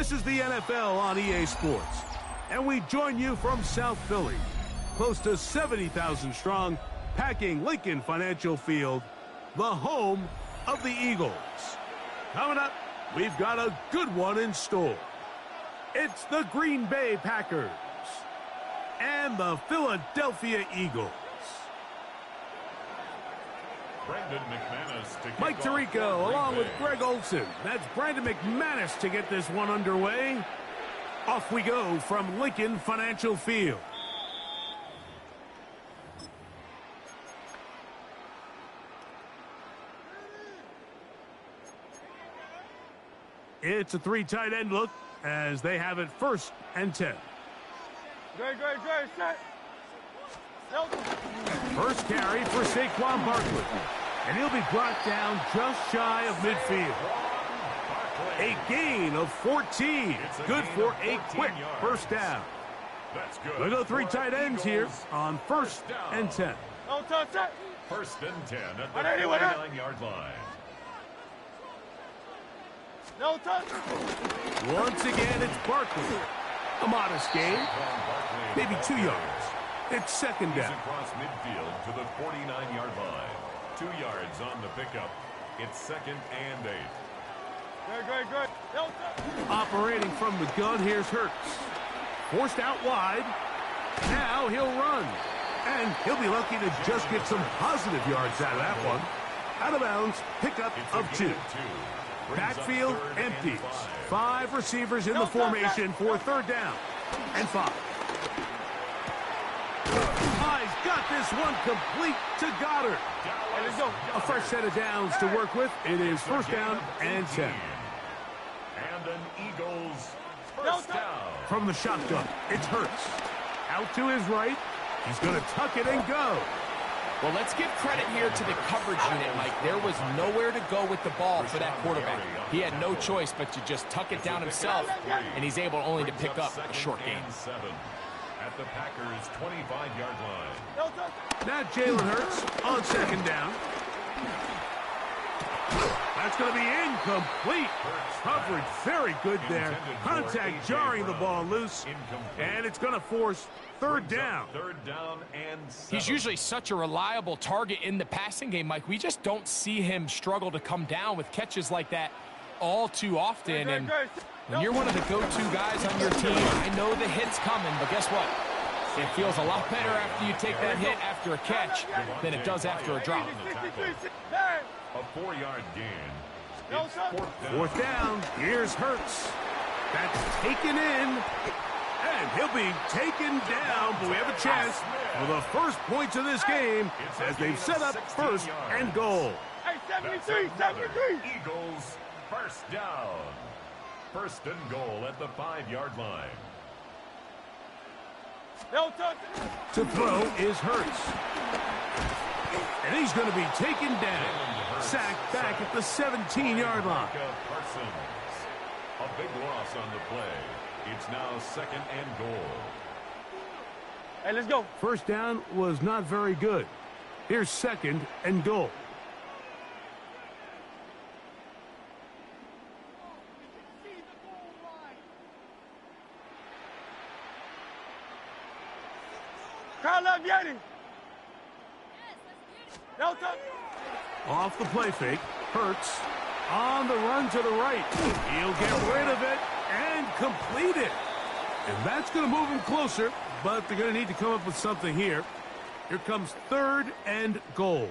This is the NFL on EA Sports, and we join you from South Philly, close to 70,000 strong, packing Lincoln Financial Field, the home of the Eagles. Coming up, we've got a good one in store. It's the Green Bay Packers and the Philadelphia Eagles. Mike Tirico along with Greg Olson. That's Brandon McManus to get this one underway. Off we go from Lincoln Financial Field. It's a three tight end look as they have it 1st and 10. Great, set. First carry for Saquon Barkley. And he'll be brought down just shy of midfield. A gain of 14. Good for a quick first down. We'll go three tight ends here on 1st and 10. No touch it. 1st and 10 at the 49-yard line. No touch. Once again, it's Barkley. A modest gain. Maybe 2 yards. It's 2nd down. Across midfield to the 49-yard line. 2 yards on the pickup. It's 2nd and 8. Great. No touch. Operating from the gun, here's Hurts. Forced out wide. Now he'll run. And he'll be lucky to just get some positive yards out of that one. Out of bounds, pickup of 2. Backfield empties. 5 receivers in the formation for 3rd down and 5. He's got this one complete to Goddard. A fresh set of downs to work with. It is 1st down and 10. And an Eagles 1st down. From the shotgun, it's Hurts. Out to his right. He's going to tuck it and go. Well, let's give credit here to the coverage unit, Mike. There was nowhere to go with the ball for that quarterback. He had no choice but to just tuck it down himself, and he's able only to pick up a short gain. At the Packers' 25-yard line. Now Jalen Hurts on 2nd down. That's going to be incomplete. Coverage very good there. Contact jarring the ball loose. And it's going to force 3rd down. 3rd down and 7. He's usually such a reliable target in the passing game, Mike. We just don't see him struggle to come down with catches like that all too often. And when you're one of the go-to guys on your team, I know the hit's coming, but guess what? It feels a lot better after you take that hit after a catch than it does after a drop. A 4-yard gain. It's 4th down. Here's Hurts. That's taken in. And he'll be taken down, but we have a chance for the first points of this game as they've set up 1st and goal. Hey, 73. Eagles 1st down. 1st and goal at the 5-yard line. No touch. To throw is Hurts. And he's going to be taken down. Sacked back at the 17-yard line. A big loss on the play. It's now 2nd and goal. Hey, let's go. 1st down was not very good. Here's 2nd and goal. Crowd up, Yeti. No touch. Off the play fake. Hurts on the run to the right. He'll get rid of it and complete it. And that's going to move him closer, but they're going to need to come up with something here. Here comes 3rd and goal.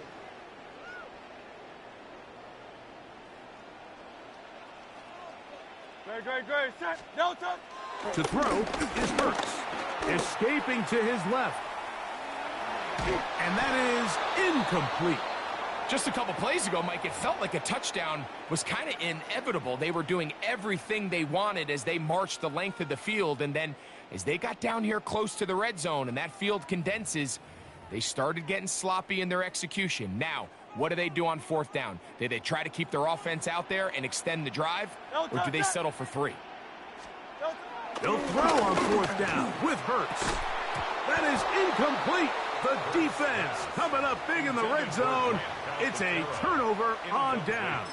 Great. Set. No touch. To throw is Hurts. Escaping to his left. And that is incomplete. Just a couple plays ago, Mike, it felt like a touchdown was kind of inevitable. They were doing everything they wanted as they marched the length of the field, and then as they got down here close to the red zone and that field condenses, they started getting sloppy in their execution. Now, what do they do on 4th down? Do they try to keep their offense out there and extend the drive, or do they settle for 3? They'll throw on 4th down with Hurts. That is incomplete. The defense coming up big in the red zone. It's a turnover on down.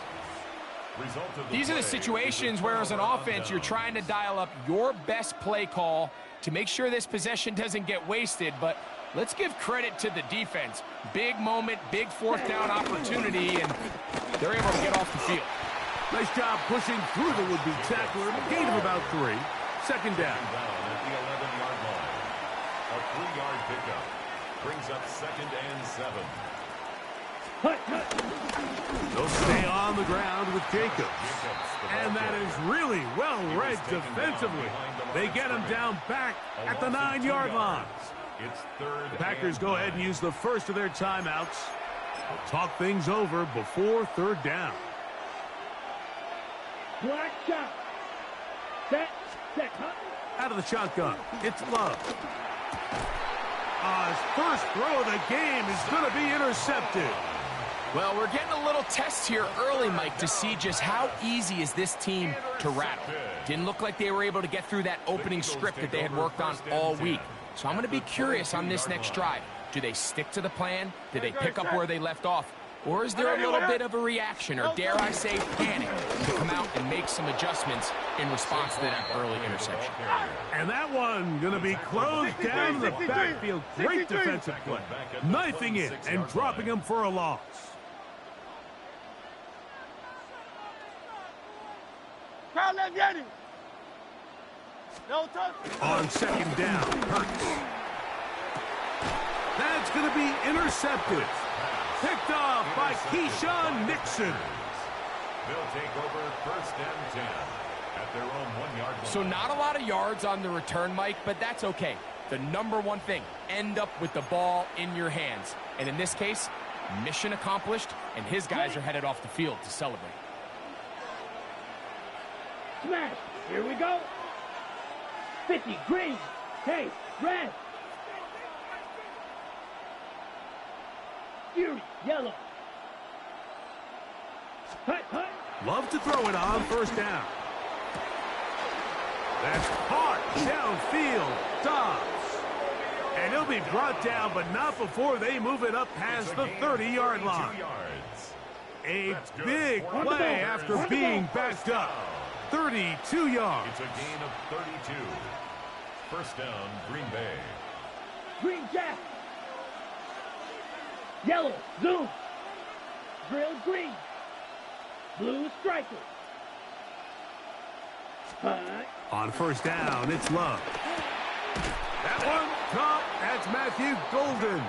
These are the situations where as an offense you're trying to dial up your best play call to make sure this possession doesn't get wasted, but let's give credit to the defense. Big moment, big fourth down opportunity, and they're able to get off the field. Nice job pushing through the would-be tackler. Gain of about 3. Second down. At the 11-yard line. A 3-yard pickup brings up 2nd and 7. They'll stay on the ground with Jacobs. And that is really well read defensively. They get him down back at the 9-yard line. The Packers go ahead and use the first of their timeouts. They'll talk things over before third down. Black shot. Set. Out of the shotgun, it's Love. His first throw of the game is going to be intercepted. Well, we're getting a little test here early, Mike, to see just how easy is this team to rattle. Didn't look like they were able to get through that opening script that they had worked on all week. So I'm going to be curious on this next drive. Do they stick to the plan? Do they pick up where they left off? Or is there a little bit of a reaction, or dare I say panic, to come out and make some adjustments in response to that early interception? And that one going to be closed down in the backfield. Great defensive play. Knifing it and dropping him for a loss. Crowd left Yeti. No touch. On second down, Hurts. That's going to be intercepted. Picked off by Keyshawn Nixon. They'll take over 1st and 10 at their own 1-yard line. So not a lot of yards on the return, Mike, but that's okay. The number one thing, end up with the ball in your hands. And in this case, mission accomplished, and his guys are headed off the field to celebrate. Smash. Here we go. 50. Green. Hey, red. Fury. Yellow. Hut. Love to throw it on first down. That's caught downfield. Dobbs. And he'll be brought down, but not before they move it up past the 30-yard line. A big play after being backed up. 32 yards. It's a gain of 32. First down, Green Bay. Green Jack. Yellow. Zoom. Grilled green. Blue striker. Hut. On first down, it's Love. That one caught. That's Matthew Golden.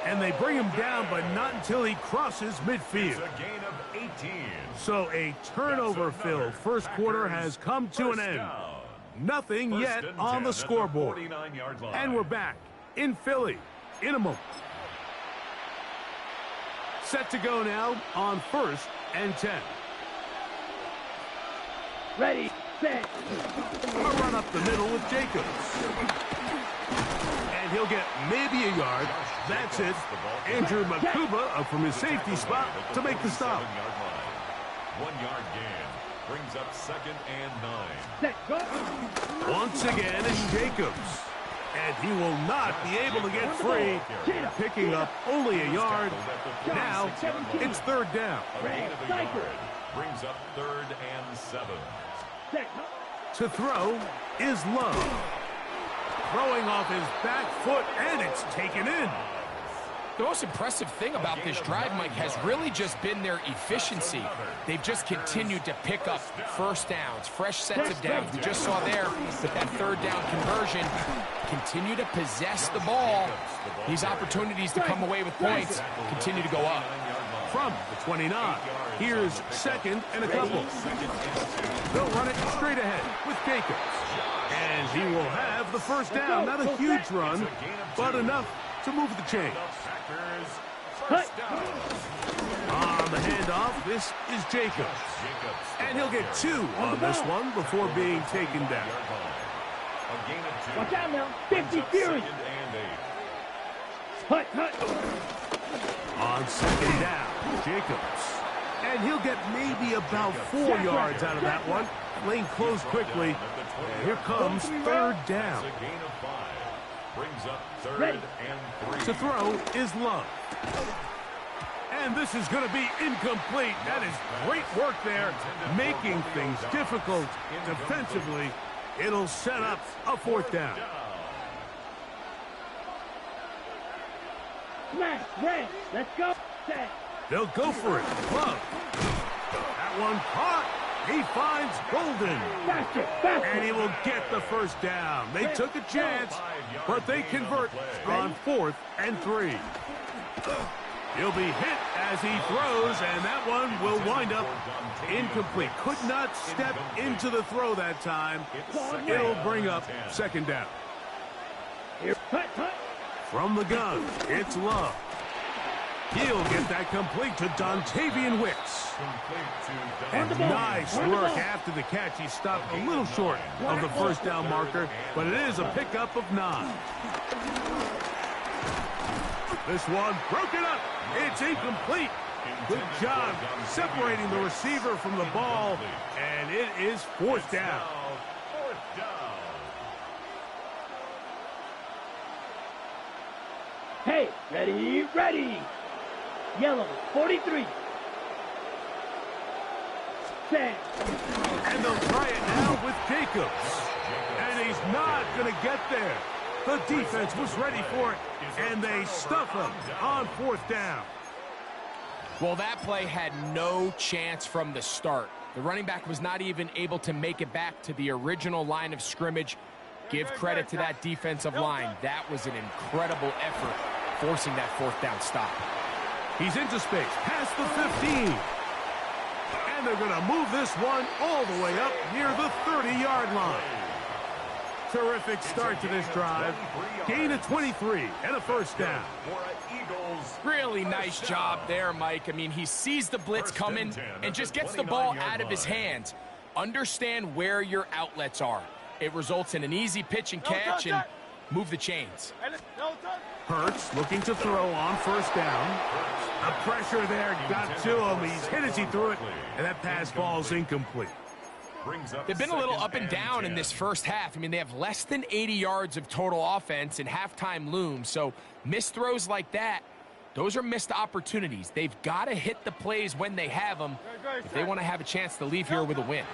And they bring him down, but not until he crosses midfield. It's a gain of 18. So a turnover-filled first quarter has come to an end. Nothing yet on the scoreboard. And we're back in Philly in a moment. Set to go now on 1st and 10. Ready, set. A run up the middle with Jacobs. And he'll get maybe a yard. That's it. Andrew Makuba up from his safety spot to make the stop. 1-yard gain brings up 2nd and 9. Set, go. Once again, it's Jacobs. And he will not be able to get free, picking up only a yard. Now, it's third down. A gain of a yard brings up 3rd and 7. Set. To throw is Love. Throwing off his back foot, and it's taken in. The most impressive thing about this drive, Mike, has really just been their efficiency. They've just continued to pick up first downs, fresh sets of downs. We just saw there with that third down conversion, continue to possess the ball. These opportunities to come away with points continue to go up. From the 29, here's 2nd and a couple. They'll run it straight ahead with Jacobs. And he will have the first down. Not a huge run, but enough to move the chains. On the handoff, this is Jacobs. And he'll get 2 on this one before being taken down. Watch out now. 50 Fury. Hut. On second down, Jacobs. And he'll get maybe about 4 yards out of that one. Lane closed quickly. And here comes third down. Brings up 3rd and 3. To throw is Love. And this is going to be incomplete. That is great work there, making things difficult defensively. It'll set up a fourth down. Smash, red, let's go. Set. They'll go for it. Love. That one caught. He finds Golden. Faster, faster. And he will get the first down. They took a chance, but they convert on 4th and 3. He'll be hit as he throws, and that one will wind up incomplete. Could not step into the throw that time. It'll bring up 2nd down. From the gun, it's Love. He'll get that complete to Dontavian Wicks. And nice work after the catch. He stopped a little short of the first down marker, but it is a pickup of 9. This one broken up. It's incomplete. Good job separating the receiver from the ball, and it is 4th down. Hey, ready, ready. Yellow, 43. Set. And they'll try it now with Jacobs. And he's not going to get there. The defense was ready for it, and they stuff him on 4th down. Well, that play had no chance from the start. The running back was not even able to make it back to the original line of scrimmage. Give credit to that defensive line. That was an incredible effort, forcing that 4th down stop. He's into space, past the 15. And they're going to move this one all the way up near the 30-yard line. Terrific start to this drive. Gain of 23 and a 1st down. Really nice job there, Mike. I mean, he sees the blitz coming and just gets the ball out of his hands. Understand where your outlets are. It results in an easy pitch and catch and move the chains. Hurts looking to throw on 1st down. The pressure there got to him. He's hit as he threw it, and that pass falls incomplete. They've been a little up and down in this first half. I mean, they have less than 80 yards of total offense, and halftime looms. So missed throws like that, those are missed opportunities. They've got to hit the plays when they have them if they want to have a chance to leave here with a win.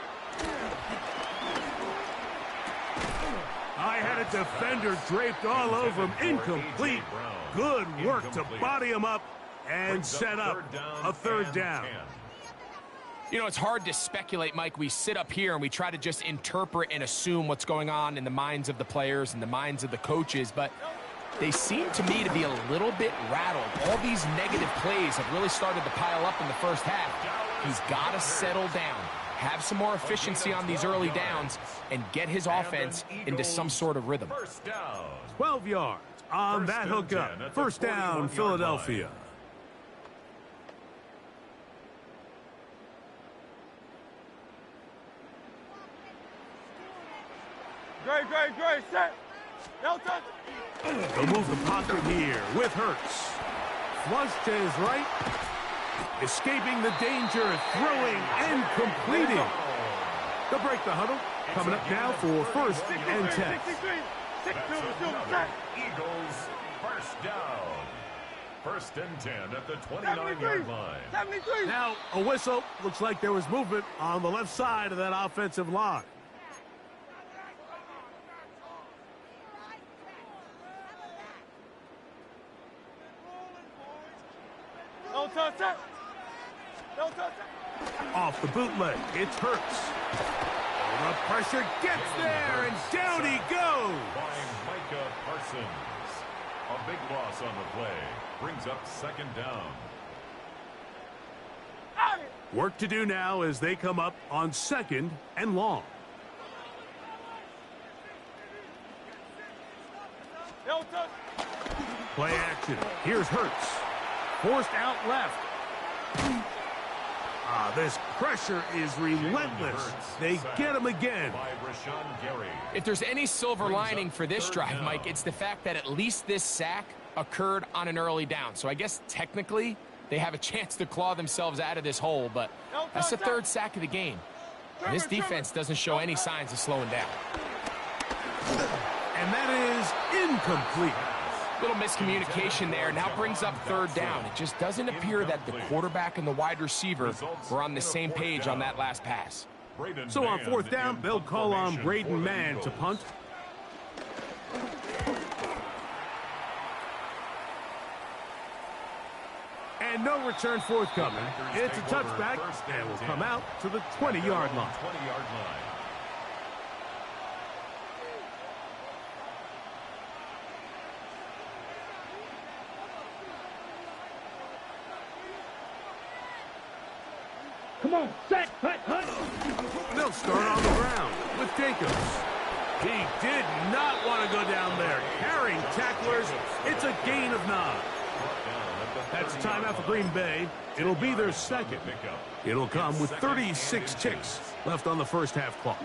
I had a defender draped all over him. Incomplete. Good work to body him up and set up a 3rd down. You know, it's hard to speculate, Mike. We sit up here and we try to just interpret and assume what's going on in the minds of the players and the minds of the coaches, but they seem to me to be a little bit rattled. All these negative plays have really started to pile up in the first half. He's got to settle down, have some more efficiency on these early downs, and get his offense into some sort of rhythm. 12 yards on that hookup. 1st down, Philadelphia. Great, set. No touch. They'll move the pocket here with Hurts. Flush to his right. Escaping the danger, throwing and completing. They'll break the huddle. Coming up now for 1st and 10. Eagles 1st down. 1st and 10 at the 29-yard line. 73. Now a whistle. Looks like there was movement on the left side of that offensive line. Off the bootleg, it's Hurts. The pressure gets there, and down he goes. By Micah Parsons. A big loss on the play. Brings up 2nd down. Work to do now as they come up on 2nd and long. Play action. Here's Hurts. Forced out left. This pressure is relentless. They get him again. If there's any silver lining for this drive, Mike, it's the fact that at least this sack occurred on an early down. So I guess technically they have a chance to claw themselves out of this hole, but that's the 3rd sack of the game. And this defense doesn't show any signs of slowing down. And that is incomplete. Little miscommunication there. Now brings up third down. It just doesn't appear that the quarterback and the wide receiver were on the same page on that last pass. So on fourth down, they'll call on Braden Mann to punt. And no return forthcoming. It's a touchback, and will come out to the 20-yard line. Come on, set, hut. They'll start on the ground with Jacobs. He did not want to go down there. Carrying tacklers, it's a gain of 9. That's a timeout for Green Bay. It'll be their second. It'll come with 36 ticks left on the first half clock.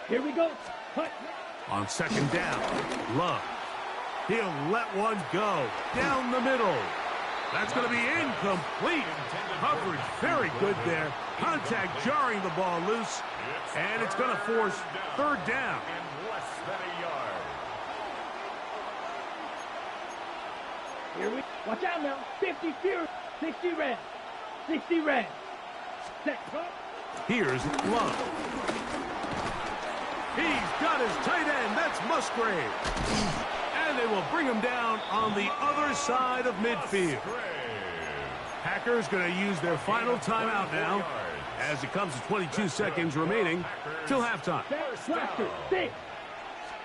Here we go. Hut. On second down, Love. He'll let one go down the middle. That's going to be incomplete. Coverage very good there. Contact jarring the ball loose. And it's going to force third down. Here we watch out now. 50 fewer. 60 red. 60 red. Set. Hut. Here's Love. He's got his tight end. That's Musgrave. And they will bring him down on the other side of midfield. Packers going to use their final timeout now as it comes to 22 seconds remaining till halftime. Blaster. 6.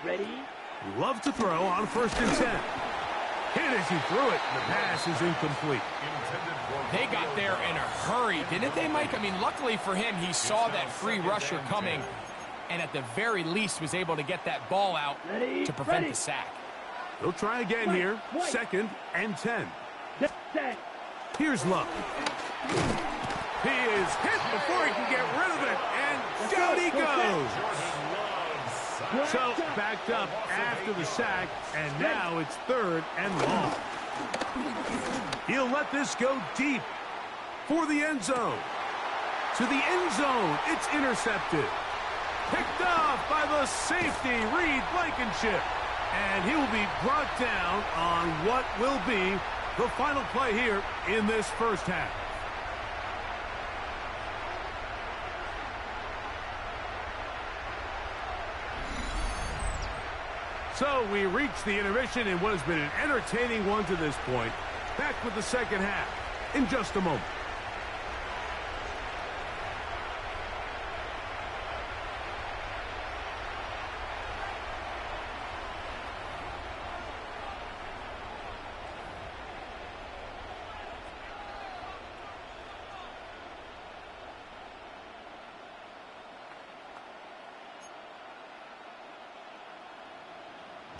Ready. Love to throw on 1st and 10. Hit as he threw it. The pass is incomplete. They got there in a hurry, didn't they, Mike? I mean, luckily for him, he saw that free rusher coming and at the very least was able to get that ball out to prevent the sack. They'll try again here. 2nd and 10. Here's Love. He is hit before he can get rid of it, and down he goes. So backed up after the sack, and now it's 3rd and long. He'll let this go deep for the end zone. To the end zone, it's intercepted. Picked off by the safety, Reed Blankenship. And he will be brought down on what will be the final play here in this first half. So we reach the intermission in what has been an entertaining one to this point. Back with the second half in just a moment.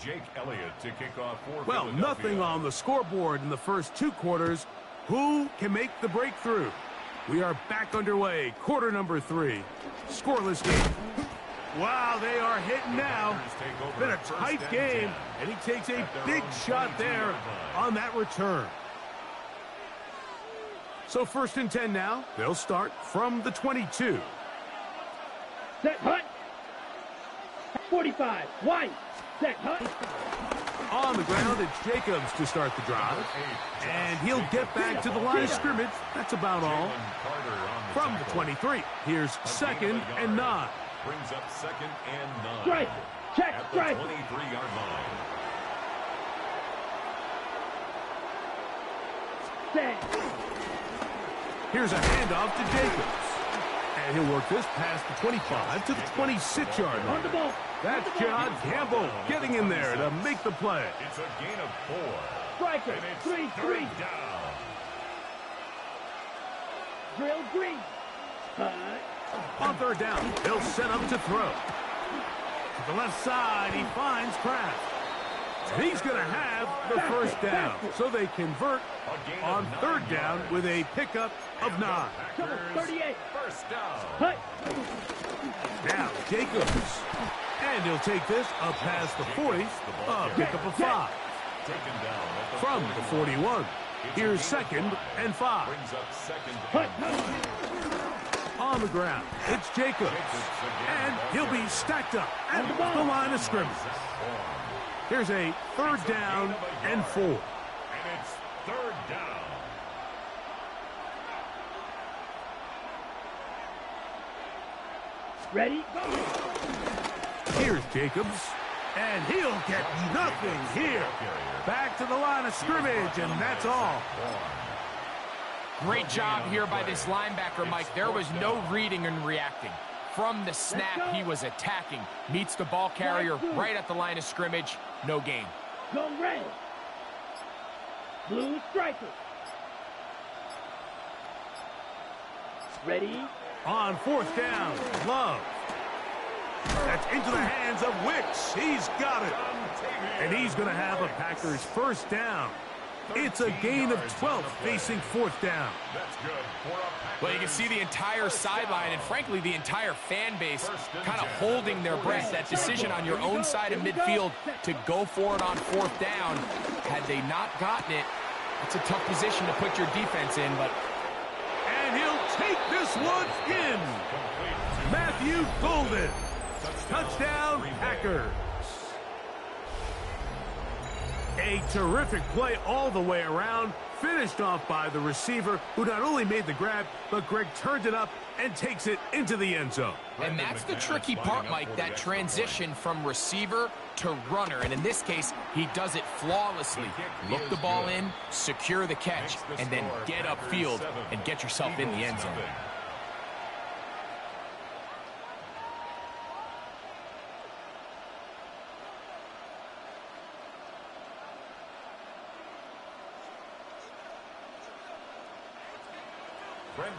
Jake Elliott to kick off for Well, nothing on the scoreboard in the first 2 quarters. Who can make the breakthrough? We are back underway. Quarter number 3. Scoreless game. Wow, they are hitting now. Been a tight game, and he takes a big shot there on that return. So 1st and 10 now. They'll start from the 22. Set. Hut. 45. White. Set. Hut. On the ground, it's Jacobs to start the drive. And he'll get back to the line of scrimmage. That's about all. From the 23, here's 2nd and 9. Brings up 2nd and 9. Strike. Check. At the Strike. 23-yard line. Set. Here's a handoff to Jacobs. And he'll work this past the 25 to the 26-yard On the line. ball. That's John Campbell getting in there to make the play. It's a gain of 4. Striker. And it's 3-3. third down. Drill green. Hut. On 3rd down, he'll set up to throw. To the left side, he finds Kraft. And he's going to have the first down. So they convert on 3rd down with a pickup of 9. Come on, 38. First down. Hut. Now Jacobs. And he'll take this up past the 40, a pickup of 5. Taken down at the From the 41, here's 2nd and 5. Brings up 2nd Hut. and 9. On the ground, it's Jacobs. And he'll be stacked up at the line of scrimmage. Here's a third down and 4. And it's third down. Ready? Go. Here's Jacobs. And he'll get nothing here. Back to the line of scrimmage, and that's all. Great job here by this linebacker, Mike. There was no reading and reacting. From the snap, he was attacking. Meets the ball carrier right at the line of scrimmage. No gain. Go red. Blue striker. Ready? On fourth down, Love. That's into the hands of Wicks. He's got it. And he's going to have a Packers first down. It's a gain of 12 facing fourth down. That's good. Well, you can see the entire sideline and, frankly, the entire fan base kind of holding their breath. That decision on your own side of midfield to go for it on fourth down, had they not gotten it, it's a tough position to put your defense in, but... And he'll take this one in. Matthew Golden. Touchdown, Packers. A terrific play all the way around, finished off by the receiver, who not only made the grab, but Greg turned it up and takes it into the end zone. And that's the tricky part, Mike, that transition from receiver to runner. And in this case, he does it flawlessly. Look the ball in, secure the catch, and then get upfield and get yourself in the end zone.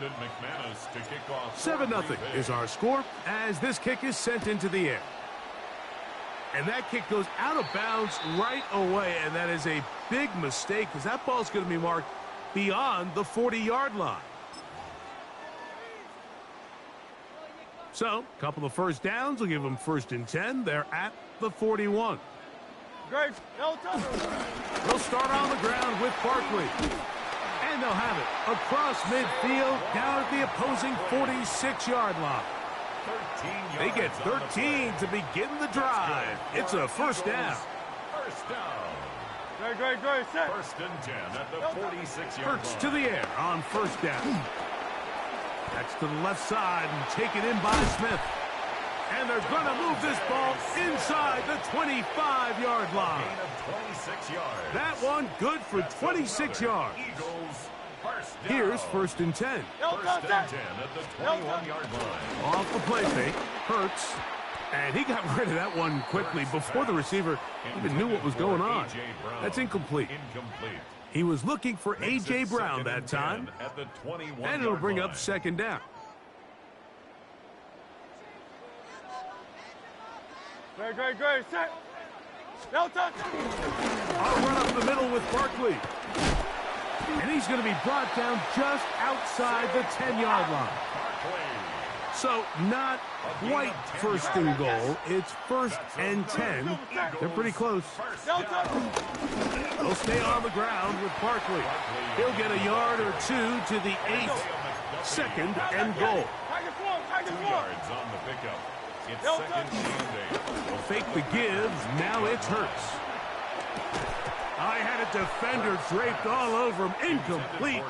McManus to kick off. 7-0 is our score as this kick is sent into the air. And that kick goes out of bounds right away, and that is a big mistake because that ball's going to be marked beyond the 40-yard line. So, a couple of first downs will give them 1st and 10. They're at the 41. Great. They'll start on the ground with Barkley. And they'll have it across midfield down at the opposing 46-yard line. They get 13 to begin the drive. It's a first down. First down. Great. Set. 1st and 10 at the 46-yard line. Hurts to the air on first down. That's to the left side and taken in by Smith. And they're going to move this ball inside the 25-yard line. Gain of 26 yards. That one good for 26 yards. Eagles first down. Here's 1st and 10. 1st and 10 at the 21-yard line. Off the play fake. Hurts. And he got rid of that one quickly before the receiver even knew what was going on. That's incomplete. He was looking for A.J. Brown that time. And it'll bring up 2nd down. Great. Set. No touch. I'll run up the middle with Barkley. And he's going to be brought down just outside the 10-yard line. So not quite 1st and goal. It's 1st and 10. They're pretty close. They'll stay on the ground with Barkley. He'll get a yard or two to the 8. 2nd and goal. 2 yards on the pickup. It's 2nd and 8. They'll fake the give. Now it's Hurts. I had a defender draped all over him. Incomplete.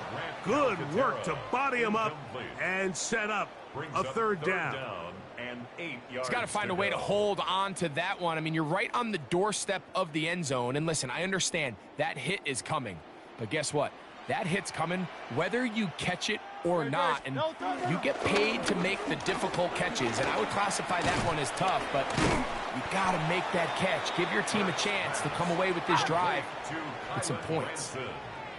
Good work to body him up and set up a 3rd down. And 8 yards. He's got to find a way to hold on to that one. I mean, you're right on the doorstep of the end zone. And listen, I understand that hit is coming. But guess what? That hit's coming whether you catch it or not. And you get paid to make the difficult catches. And I would classify that one as tough, but you got to make that catch. Give your team a chance to come away with this drive with some points.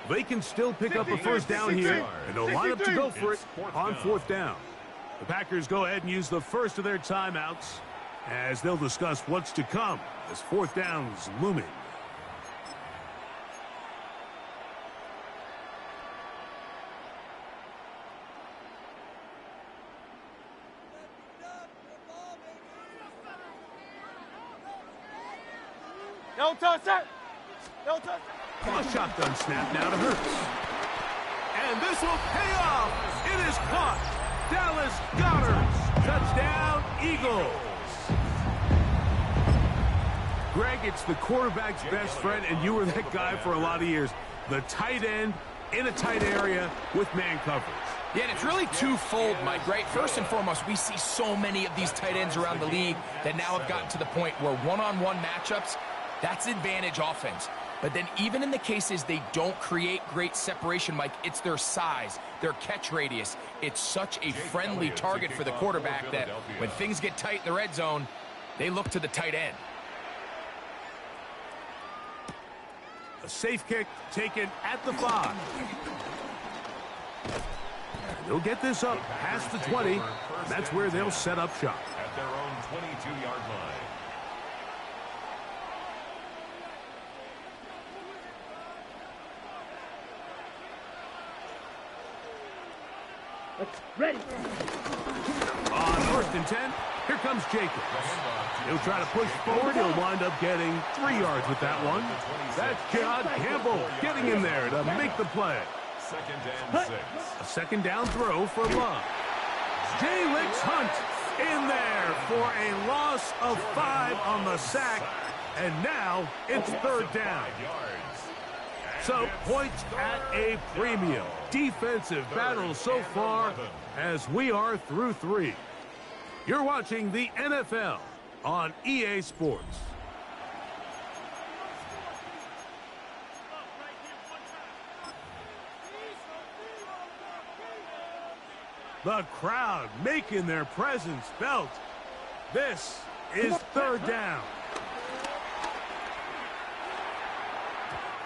They can still pick up a 1st down here, and they'll line up to go for it on 4th down. The Packers go ahead and use the first of their timeouts as they'll discuss what's to come as 4th down's looming. No touch. Set. No touch. A shotgun snap now to Hurts. And this will pay off. It is caught. Dallas Goedert. Touchdown, Eagles. Greg, it's the quarterback's best friend, and you were that guy for a lot of years. The tight end in a tight area with man coverage. Yeah, and it's really twofold, Mike, right? First and foremost, we see so many of these tight ends around the league that now have gotten to the point where one-on-one matchups, that's advantage offense. But then even in the cases they don't create great separation, Mike, it's their size, their catch radius. It's such a friendly target for the quarterback that when things get tight in the red zone, they look to the tight end. A safe kick taken at the 5. They'll get this up past the 20. That's where they'll set up shop. At their own 22-yard line. Ready. On 1st and 10, here comes Jacobs. He'll try to push forward. He'll wind up getting 3 yards with that one. That's John Campbell getting in there to make the play. 2nd and 6. A second down throw for Love. J-Licks Hunt in there for a loss of 5 on the sack. And now it's 3rd down. So points at a premium. Defensive battle so far as we are through 3. You're watching the NFL on EA Sports. The crowd making their presence felt. This is 3rd down.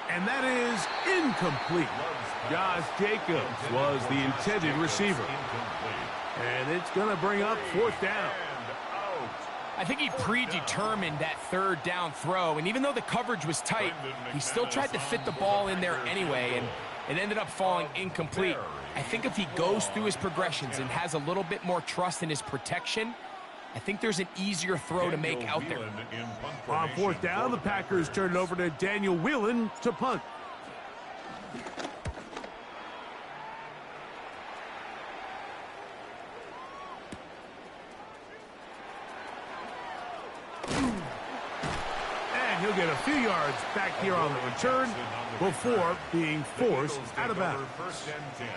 And that is incomplete. Josh Jacobs was the intended receiver. And it's going to bring up 4th down. I think he predetermined that 3rd down throw, and even though the coverage was tight, he still tried to fit the ball in there anyway, and it ended up falling incomplete. I think if he goes through his progressions and has a little bit more trust in his protection, I think there's an easier throw to make out there. On 4th down, the Packers turn it over to Daniel Whelan to punt. And he'll get a few yards back here on the return before being forced out of bounds. 1st and 10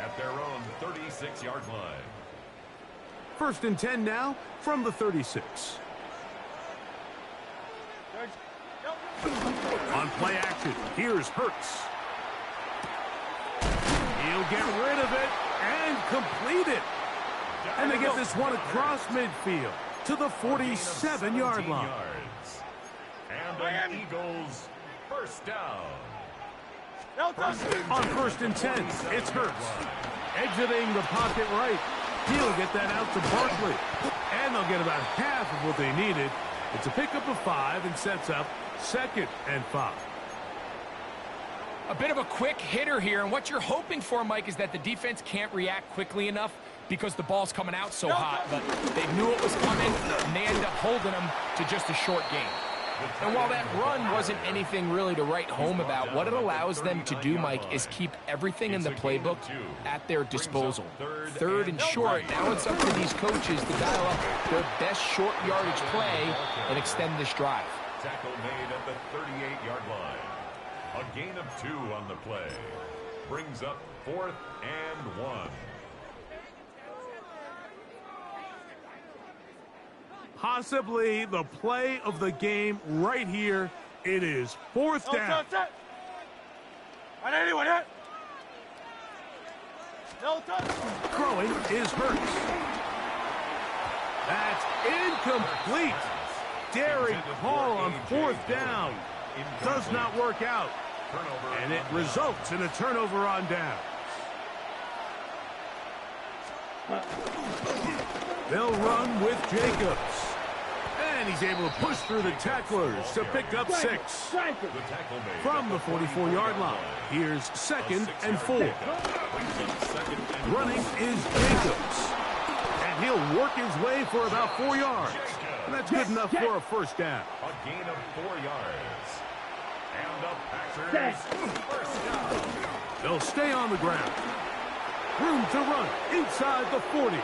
at their own 36-yard line. 1st and 10 now from the 36. On play action, here's Hurts. He'll get rid of it and complete it. And they get this one across midfield to the 47-yard line. And the Eagles 1st down. On 1st and 10, it's Hurts. Exiting the pocket right. He'll get that out to Barkley. And they'll get about half of what they needed. It's a pickup of 5 and sets up 2nd and 5. A bit of a quick hitter here, and what you're hoping for, Mike, is that the defense can't react quickly enough because the ball's coming out so hot. But they knew it was coming, and they ended up holding them to just a short gain. And while that run wasn't anything really to write home about, what it allows them to do, Mike, is keep everything in the playbook at their disposal. 3rd and short, now it's up to these coaches to dial up their best short yardage play and extend this drive. Tackle made at the 38-yard line. A gain of 2 on the play. Brings up 4th and 1. Possibly the play of the game right here. It is 4th down. On anyone hit. No touch. Throwing is Hurts. That's incomplete. Daring call on 4th down. Does not work out. And it results in a turnover on down. They'll run with Jacobs. And he's able to push through the tacklers to pick up 6. From the 44-yard line, here's 2nd and 4. Running is Jacobs. And he'll work his way for about 4 yards. And that's good enough for a 1st down. A gain of 4 yards. And the Packers 1st down. They'll stay on the ground. Room to run inside the 40.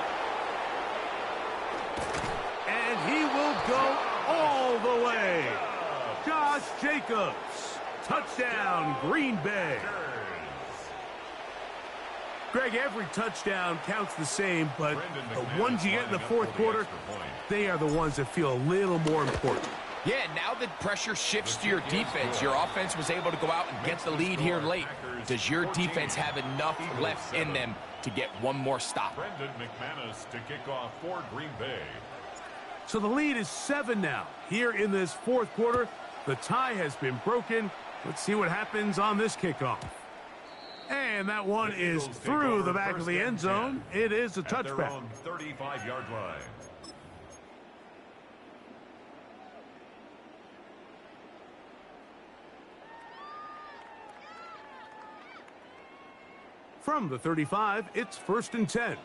And he will go all the way. Josh Jacobs. Touchdown, Green Bay. Greg, every touchdown counts the same, but the ones you get in the fourth quarter, they are the ones that feel a little more important. Yeah, now that pressure shifts to your defense, your offense was able to go out and get the lead here late. Does your defense have enough left in them to get one more stop? Brendan McManus to kick off for Green Bay. So the lead is 7 now. Here in this fourth quarter, the tie has been broken. Let's see what happens on this kickoff. And that one is through the back of the end zone. It is a touchback. Their own 35-yard line. From the 35, it's 1st and 10.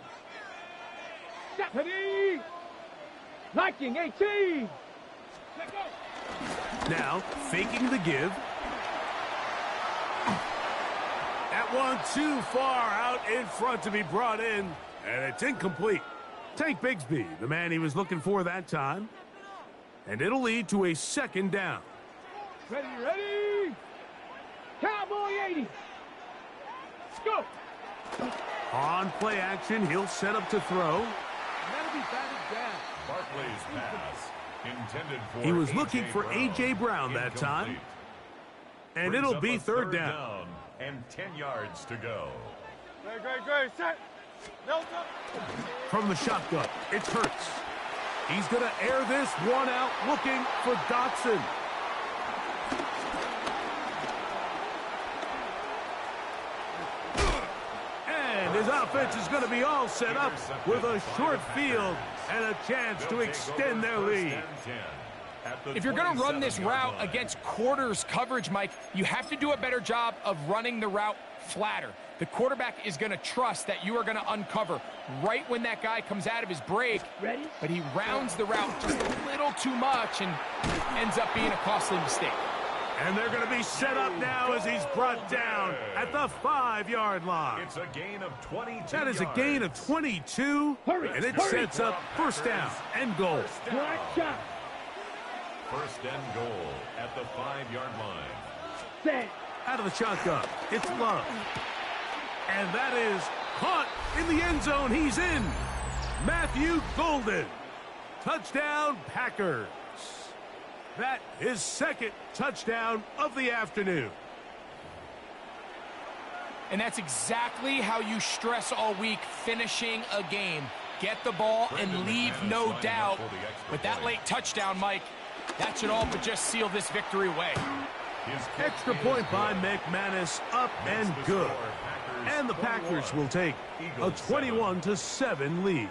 Deputy! Liking 18! Now, faking the give. That one too far out in front to be brought in, and it's incomplete. Tank Bigsby, the man he was looking for that time. And it'll lead to a 2nd down. Ready, ready! Cowboy 80! Go! On play action, he'll set up to throw. That'll be batted down. Barkley's pass intended for He was looking for A.J. Brown that Incomplete. time. And Brings it'll up be a third down. and 10 yards to go. Great. Set. Delta. From the shotgun, it's Hurts. He's going to air this one out, looking for Dotson. And his offense is going to be all set up with a short field and a chance to extend their lead. If you're going to run this route against quarters coverage, Mike, you have to do a better job of running the route flatter. The quarterback is going to trust that you are going to uncover right when that guy comes out of his break. Ready? But he rounds the route just a little too much and ends up being a costly mistake. And they're going to be set up now as he's brought down at the 5-yard line. It's a gain of 22 That is a gain of 22, and it sets up 1st down and goal. Black shot. 1st and goal at the 5-yard line. Set. Out of the shotgun, it's Love. And that is caught in the end zone. He's in. Matthew Golden. Touchdown, Packers. That is 2nd touchdown of the afternoon. And that's exactly how you stress all week, finishing a game. Get the ball and leave no doubt. With that late touchdown, Mike, that should all but just seal this victory away. Extra point by McManus, up and good. And the Packers will take a 21-7 lead.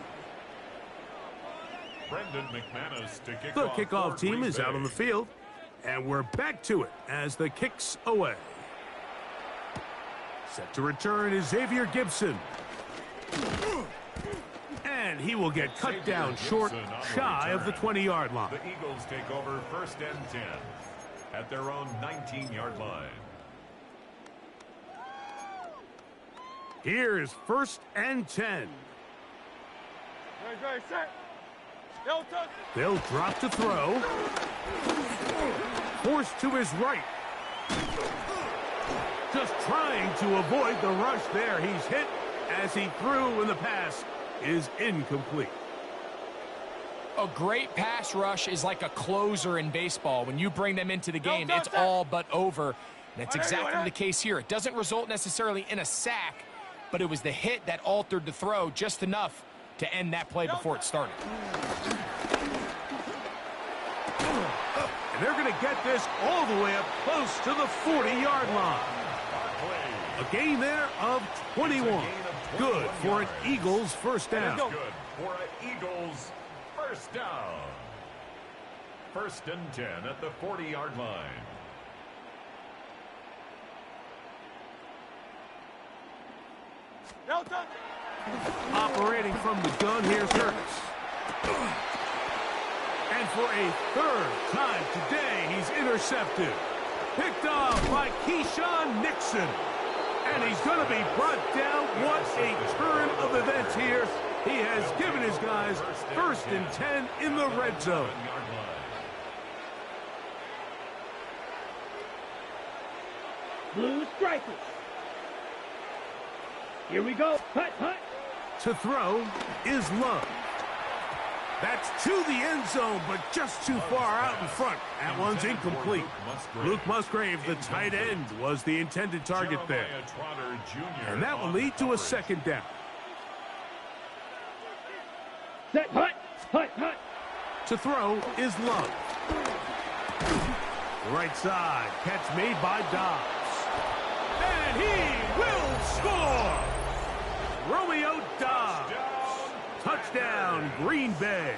Brendan McManus to kick The off kickoff for team Green is out Bay. on the field, and we're back to it as the kick's away. Set to return is Xavier Gibson. And he will get cut down short, shy of the 20-yard line. The Eagles take over 1st and 10 at their own 19-yard line. Here's 1st and 10. Great. Set. Delta. They'll drop to throw. Forced to his right. Just trying to avoid the rush there. He's hit as he threw, and the pass is incomplete. A great pass rush is like a closer in baseball. When you bring them into the game, it's all but over. And that's exactly the case here. It doesn't result necessarily in a sack, but it was the hit that altered the throw just enough to end that play before it started. And they're going to get this all the way up close to the 40-yard line. A gain there of 21. Good for an Eagles 1st down. Good for an Eagles 1st down. 1st and 10 at the 40-yard line. Delta. Operating from the gun, here's Hurts. And for a 3rd time today, he's intercepted. Picked off by Keyshawn Nixon. And he's going to be brought down. What a turn of events here. He has given his guys 1st and 10 in the red zone. Blue strikers. Here we go. Hut, hut. To throw is Love. That's to the end zone, but just too far out in front. That one's incomplete. Luke Musgrave, the tight end, was the intended target there. And that will lead to a second down. Set, hut, hut, hut. To throw is Love. The right side, catch made by Dobbs. And he will score! Romeo Dobbs. Touchdown, Green Bay.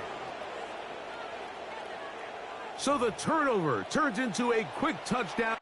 So the turnover turns into a quick touchdown.